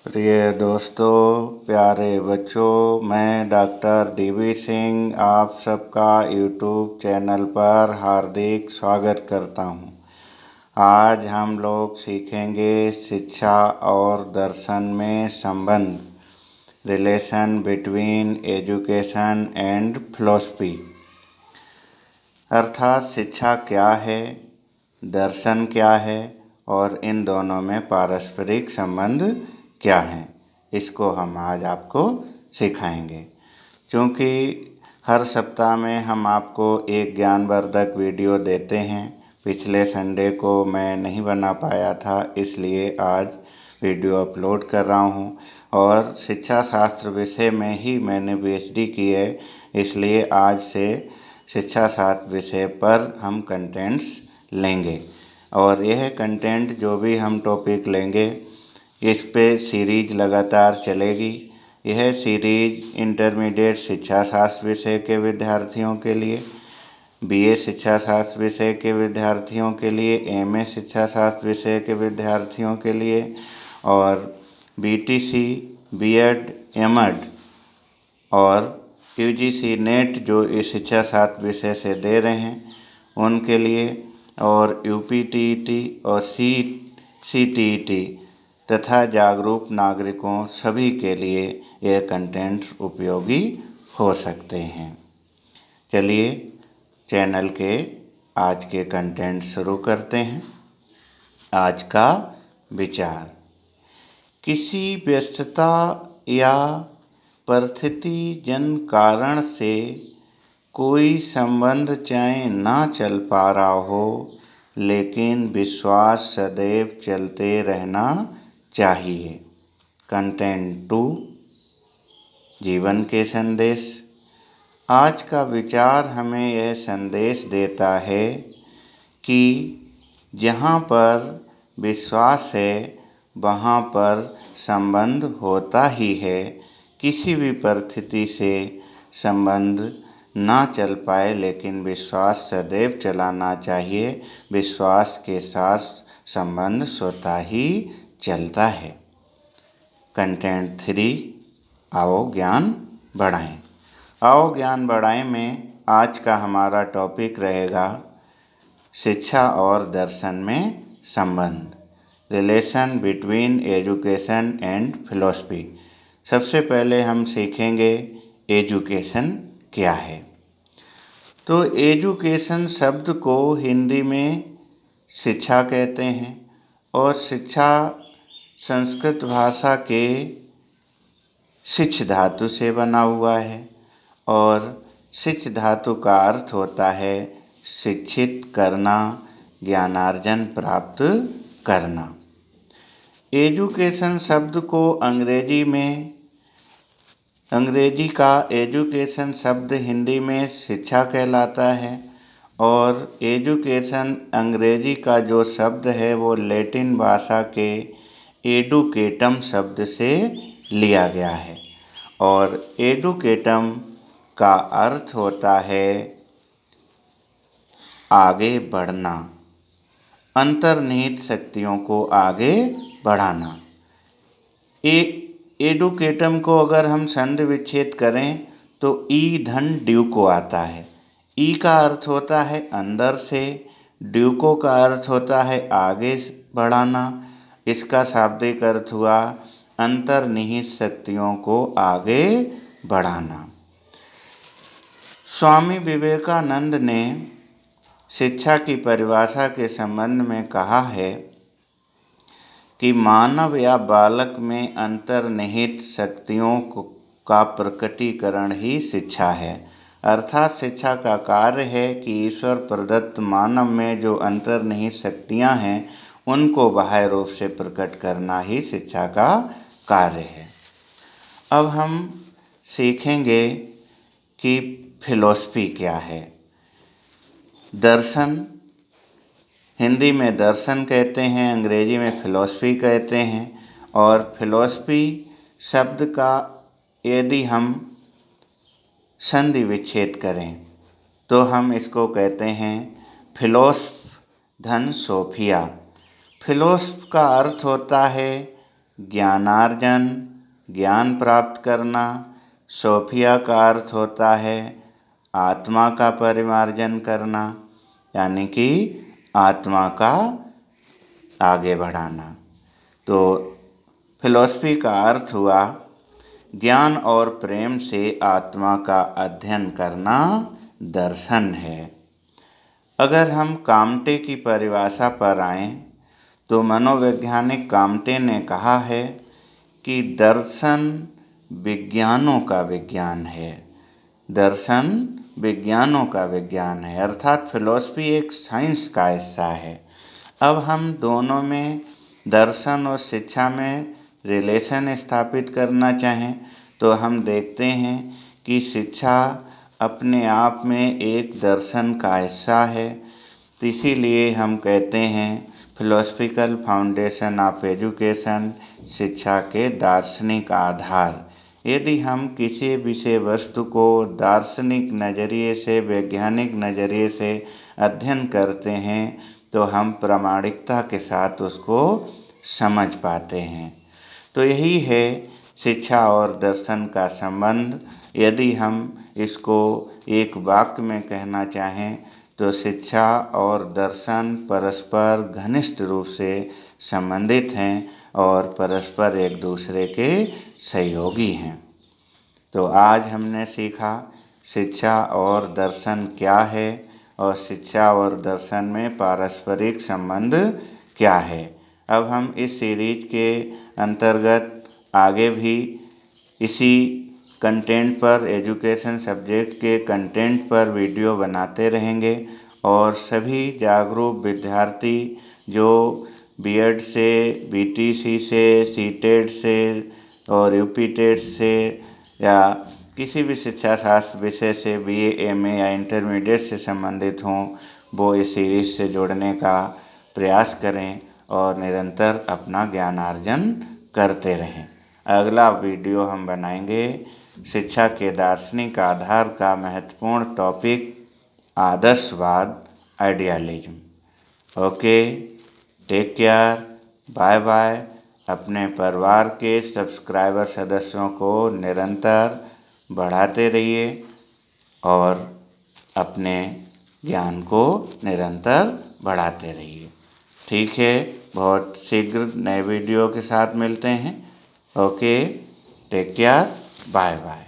प्रिय दोस्तों, प्यारे बच्चों, मैं डॉक्टर DV सिंह आप सबका यूट्यूब चैनल पर हार्दिक स्वागत करता हूं। आज हम लोग सीखेंगे शिक्षा और दर्शन में संबंध, relation between education and philosophy. अर्थात शिक्षा क्या है, दर्शन क्या है और इन दोनों में पारस्परिक संबंध क्या है, इसको हम आज आपको सिखाएंगे। क्योंकि हर सप्ताह में हम आपको एक ज्ञानवर्धक वीडियो देते हैं। पिछले संडे को मैं नहीं बना पाया था, इसलिए आज वीडियो अपलोड कर रहा हूं। और शिक्षा शास्त्र विषय में ही मैंने PhD की है, इसलिए आज से शिक्षा शास्त्र विषय पर हम कंटेंट्स लेंगे। और यह कंटेंट जो भी हम टॉपिक लेंगे, इस पे सीरीज लगातार चलेगी। यह सीरीज इंटरमीडिएट शिक्षा शास्त्र विषय के विद्यार्थियों के लिए, BA शिक्षा शास्त्र विषय के विद्यार्थियों के लिए, MA शिक्षा शास्त्र विषय के विद्यार्थियों के लिए और BTC, B.Ed, M.Ed और UGC नेट जो इस शिक्षा शास्त्र विषय से दे रहे हैं उनके लिए, और UPTET और CTET तथा जागरूक नागरिकों सभी के लिए यह कंटेंट उपयोगी हो सकते हैं। चलिए चैनल के आज के कंटेंट शुरू करते हैं। आज का विचार, किसी व्यस्तता या परिस्थितिजन कारण से कोई संबंध चाहे ना चल पा रहा हो, लेकिन विश्वास सदैव चलते रहना चाहिए। कंटेंट 2, जीवन के संदेश। आज का विचार हमें यह संदेश देता है कि जहाँ पर विश्वास है वहाँ पर संबंध होता ही है। किसी भी परिस्थिति से संबंध ना चल पाए, लेकिन विश्वास सदैव चलाना चाहिए। विश्वास के साथ संबंध स्वतः ही चलता है। कंटेंट 3, आओ ज्ञान बढ़ाएं। आओ ज्ञान बढ़ाएं में आज का हमारा टॉपिक रहेगा शिक्षा और दर्शन में संबंध, relation between education and philosophy. सबसे पहले हम सीखेंगे एजुकेशन क्या है। तो एजुकेशन शब्द को हिंदी में शिक्षा कहते हैं और शिक्षा संस्कृत भाषा के शिक्ष धातु से बना हुआ है और शिक्ष धातु का अर्थ होता है शिक्षित करना, ज्ञानार्जन प्राप्त करना। एजुकेशन शब्द को अंग्रेजी का एजुकेशन शब्द हिंदी में शिक्षा कहलाता है और एजुकेशन अंग्रेजी का जो शब्द है वो लैटिन भाषा के एडुकेटम शब्द से लिया गया है और एडुकेटम का अर्थ होता है आगे बढ़ना, अंतर्निहित शक्तियों को आगे बढ़ाना। एडुकेटम को अगर हम संधि विच्छेद करें तो ई धन ड्यूको आता है। ई का अर्थ होता है अंदर से, ड्यूको का अर्थ होता है आगे बढ़ाना। इसका शाब्दिक अर्थ हुआ अंतर्निहित शक्तियों को आगे बढ़ाना। स्वामी विवेकानंद ने शिक्षा की परिभाषा के संबंध में कहा है कि मानव या बालक में अंतर्निहित शक्तियों का प्रकटीकरण ही शिक्षा है। अर्थात शिक्षा का कार्य है कि ईश्वर प्रदत्त मानव में जो अंतर्निहित शक्तियां हैं उनको बाह्य रूप से प्रकट करना ही शिक्षा का कार्य है। अब हम सीखेंगे कि फिलॉसफी क्या है। दर्शन, हिंदी में दर्शन कहते हैं, अंग्रेजी में फिलॉसफी कहते हैं। और फिलॉसफी शब्द का यदि हम संधि विच्छेद करें तो हम इसको कहते हैं फिलोसफ धन सोफिया। फिलोसफ का अर्थ होता है ज्ञानार्जन, ज्ञान प्राप्त करना। सोफिया का अर्थ होता है आत्मा का परिमार्जन करना, यानी कि आत्मा का आगे बढ़ाना। तो फिलॉसफी का अर्थ हुआ ज्ञान और प्रेम से आत्मा का अध्ययन करना दर्शन है। अगर हम काम्टे की परिभाषा पर आएं तो मनोवैज्ञानिक काम्टे ने कहा है कि दर्शन विज्ञानों का विज्ञान है। दर्शन विज्ञानों का विज्ञान है, अर्थात फिलॉसफी एक साइंस का हिस्सा है। अब हम दोनों में, दर्शन और शिक्षा में रिलेशन स्थापित करना चाहें तो हम देखते हैं कि शिक्षा अपने आप में एक दर्शन का हिस्सा है। तो इसीलिए हम कहते हैं फिलोसफिकल फाउंडेशन ऑफ एजुकेशन, शिक्षा के दार्शनिक आधार। यदि हम किसी विषय वस्तु को दार्शनिक नज़रिए से, वैज्ञानिक नज़रिए से अध्ययन करते हैं तो हम प्रामाणिकता के साथ उसको समझ पाते हैं। तो यही है शिक्षा और दर्शन का संबंध। यदि हम इसको एक वाक्य में कहना चाहें तो शिक्षा और दर्शन परस्पर घनिष्ठ रूप से संबंधित हैं और परस्पर एक दूसरे के सहयोगी हैं। तो आज हमने सीखा शिक्षा और दर्शन क्या है और शिक्षा और दर्शन में पारस्परिक संबंध क्या है। अब हम इस सीरीज के अंतर्गत आगे भी इसी कंटेंट पर, एजुकेशन सब्जेक्ट के कंटेंट पर वीडियो बनाते रहेंगे और सभी जागरूक विद्यार्थी जो बीएड से, बीटीसी से, सीटेट से और यूपीटेट से या किसी भी शिक्षा शास्त्र विषय से बीए, एमए या इंटरमीडिएट से संबंधित हों, वो इस सीरीज से जुड़ने का प्रयास करें और निरंतर अपना ज्ञानार्जन करते रहें। अगला वीडियो हम बनाएंगे शिक्षा के दार्शनिक आधार का महत्वपूर्ण टॉपिक आदर्शवाद, idealism. Okay, take care, bye bye. अपने परिवार के सब्सक्राइबर सदस्यों को निरंतर बढ़ाते रहिए और अपने ज्ञान को निरंतर बढ़ाते रहिए। ठीक है, बहुत शीघ्र नए वीडियो के साथ मिलते हैं। Okay, take care, bye bye.